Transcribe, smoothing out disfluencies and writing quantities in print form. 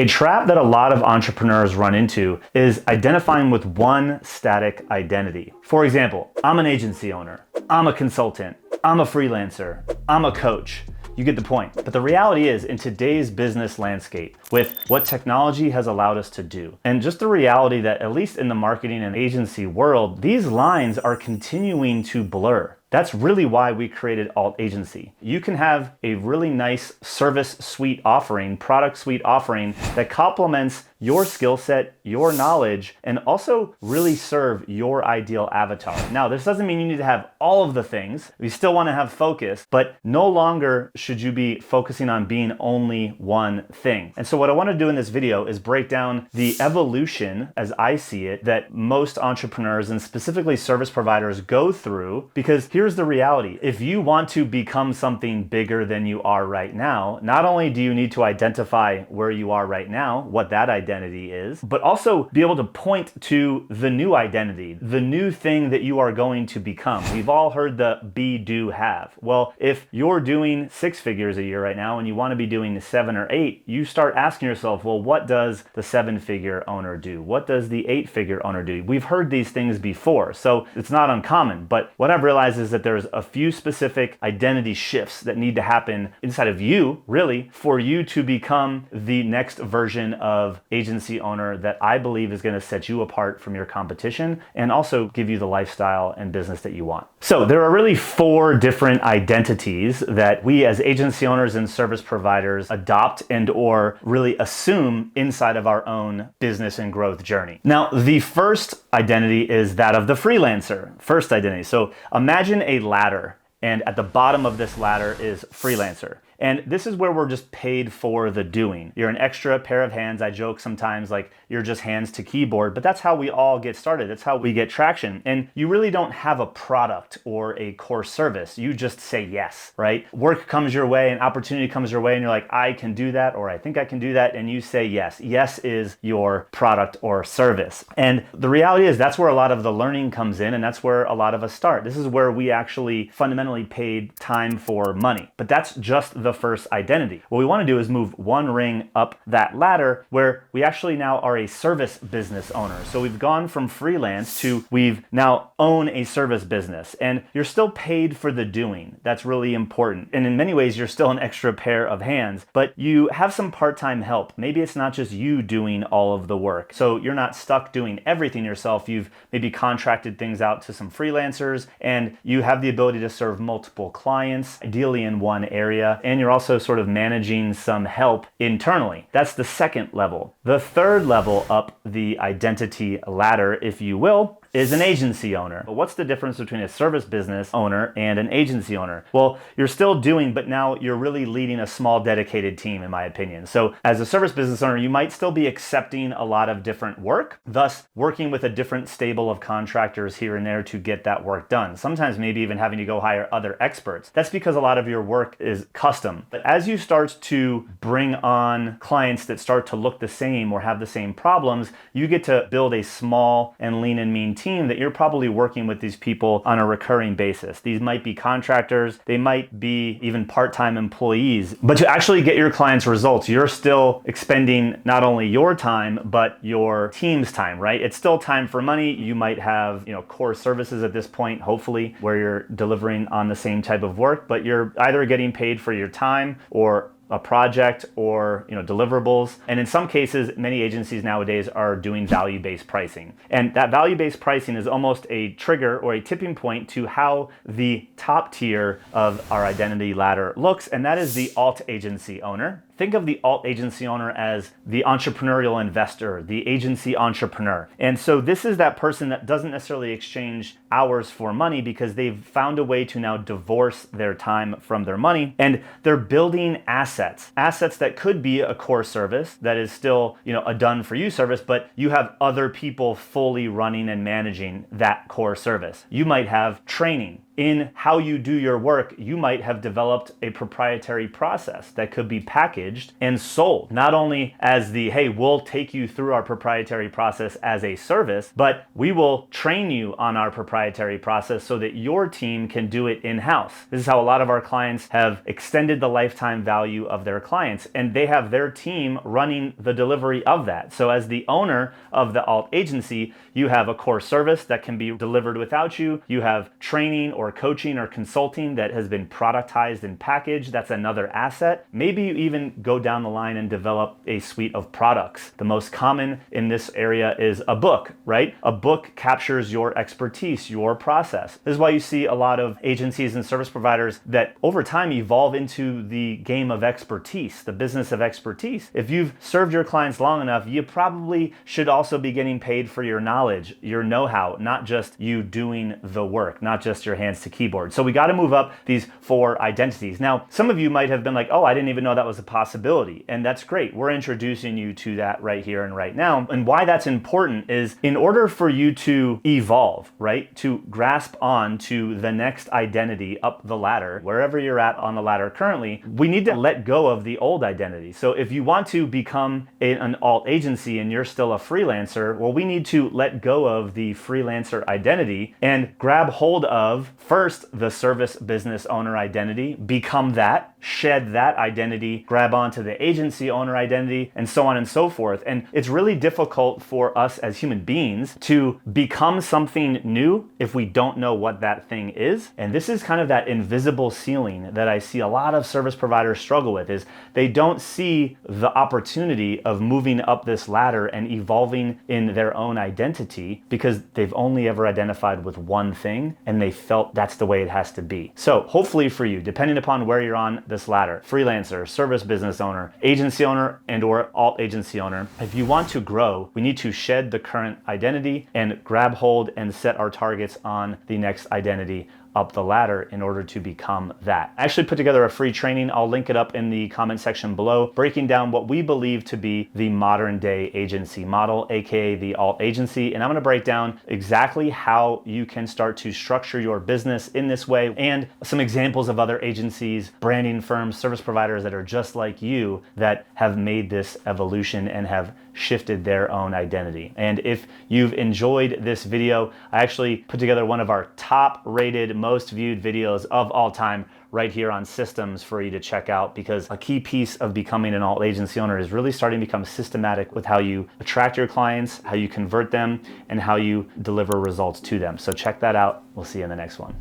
trap that a lot of entrepreneurs run into is identifying with one static identity. For example, I'm an agency owner, I'm a consultant, I'm a freelancer, I'm a coach. You get the point. But the reality is, in today's business landscape, with what technology has allowed us to do, and just the reality that, at least in the marketing and agency world, these lines are continuing to blur. That's really why we created Alt Agency. You can have a really nice service suite offering, product suite offering that complements your skill set, your knowledge, and also really serve your ideal avatar. Now, this doesn't mean you need to have all of the things. We still want to have focus, but no longer should you be focusing on being only one thing. And so what I want to do in this video is break down the evolution, as I see it, that most entrepreneurs and specifically service providers go through, because here's the reality. If you want to become something bigger than you are right now, not only do you need to identify where you are right now, what that identity is, but also be able to point to the new identity, the new thing that you are going to become. We've all heard the be, do, have. Well, if you're doing 6 figures a year right now and you want to be doing 7 or 8, you start asking yourself, well, what does the 7-figure owner do? What does the 8-figure owner do? We've heard these things before, so it's not uncommon. But what I've realized is that there's a few specific identity shifts that need to happen inside of you, really, for you to become the next version of agency owner that I believe is going to set you apart from your competition and also give you the lifestyle and business that you want. So there are really 4 different identities that we as agency owners and service providers adopt and or really assume inside of our own business and growth journey. Now, the first identity is that of the freelancer. First identity. So imagine a ladder, and at the bottom of this ladder is freelancer. And this is where we're just paid for the doing. You're an extra pair of hands. I joke sometimes like you're just hands to keyboard, but that's how we all get started. That's how we get traction. And you really don't have a product or a core service. You just say yes, right? Work comes your way, an opportunity comes your way, and you're like, I can do that, or I think I can do that. And you say yes. Yes is your product or service. And the reality is that's where a lot of the learning comes in, and that's where a lot of us start. This is where we actually fundamentally paid time for money. But that's just the first identity. What we want to do is move one ring up that ladder where we actually now are a service business owner. So we've gone from freelance to we've now own a service business, and you're still paid for the doing. That's really important. And in many ways, you're still an extra pair of hands, but you have some part-time help. Maybe it's not just you doing all of the work. So you're not stuck doing everything yourself. You've maybe contracted things out to some freelancers, and you have the ability to serve multiple clients, ideally in one area, and you're also sort of managing some help internally. That's the second level. The third level up the identity ladder, if you will, is an agency owner. But what's the difference between a service business owner and an agency owner? Well, you're still doing, but now you're really leading a small dedicated team, in my opinion. So as a service business owner, you might still be accepting a lot of different work, thus working with a different stable of contractors here and there to get that work done. Sometimes maybe even having to go hire other experts. That's because a lot of your work is custom. But as you start to bring on clients that start to look the same or have the same problems, you get to build a small and lean and mean team that you're probably working with these people on a recurring basis. These might be contractors, they might be even part-time employees, but to actually get your clients results, you're still expending not only your time, but your team's time, right? It's still time for money. You might have, core services at this point, hopefully, where you're delivering on the same type of work, but you're either getting paid for your time or a project or deliverables. And in some cases, many agencies nowadays are doing value-based pricing. And that value-based pricing is almost a trigger or a tipping point to how the top tier of our identity ladder looks, and that is the alt agency owner. Think of the alt agency owner as the entrepreneurial investor, the agency entrepreneur. And so this is that person that doesn't necessarily exchange hours for money because they've found a way to now divorce their time from their money, and they're building assets that could be a core service that is still, a done for you service, but you have other people fully running and managing that core service. You might have training. in how you do your work, you might have developed a proprietary process that could be packaged and sold, not only as the, hey, we'll take you through our proprietary process as a service, but we will train you on our proprietary process so that your team can do it in-house. This is how a lot of our clients have extended the lifetime value of their clients, and they have their team running the delivery of that. So as the owner of the alt agency, you have a core service that can be delivered without you. You have training or coaching or consulting that has been productized and packaged. That's another asset. Maybe you even go down the line and develop a suite of products. The most common in this area is a book, right? A book captures your expertise, your process. This is why you see a lot of agencies and service providers that over time evolve into the game of expertise, the business of expertise. If you've served your clients long enough, you probably should also be getting paid for your knowledge, your know-how, not just you doing the work, not just your hands to keyboard. So we got to move up these 4 identities. Now, some of you might have been like, oh, I didn't even know that was a possibility. And that's great. We're introducing you to that right here and right now. And why that's important is in order for you to evolve, right? To grasp on to the next identity up the ladder, wherever you're at on the ladder currently, we need to let go of the old identity. So if you want to become an alt agency and you're still a freelancer, well, we need to let go of the freelancer identity and grab hold of first the service business owner identity, become that, shed that identity, grab onto the agency owner identity, and so on and so forth. And it's really difficult for us as human beings to become something new if we don't know what that thing is. And this is kind of that invisible ceiling that I see a lot of service providers struggle with, is they don't see the opportunity of moving up this ladder and evolving in their own identity because they've only ever identified with one thing and they felt that's the way it has to be. So hopefully for you, depending upon where you're on this ladder, freelancer, service business owner, agency owner, and or alt agency owner, if you want to grow, we need to shed the current identity and grab hold and set our targets on the next identity up the ladder in order to become that. I actually put together a free training. I'll link it up in the comment section below, breaking down what we believe to be the modern day agency model, aka the alt agency. And I'm gonna break down exactly how you can start to structure your business in this way and some examples of other agencies, branding firms, service providers that are just like you that have made this evolution and have shifted their own identity. And if you've enjoyed this video, I actually put together one of our top rated, most viewed videos of all time right here on systems for you to check out, because a key piece of becoming an alt agency owner is really starting to become systematic with how you attract your clients, how you convert them, and how you deliver results to them. So check that out. We'll see you in the next one.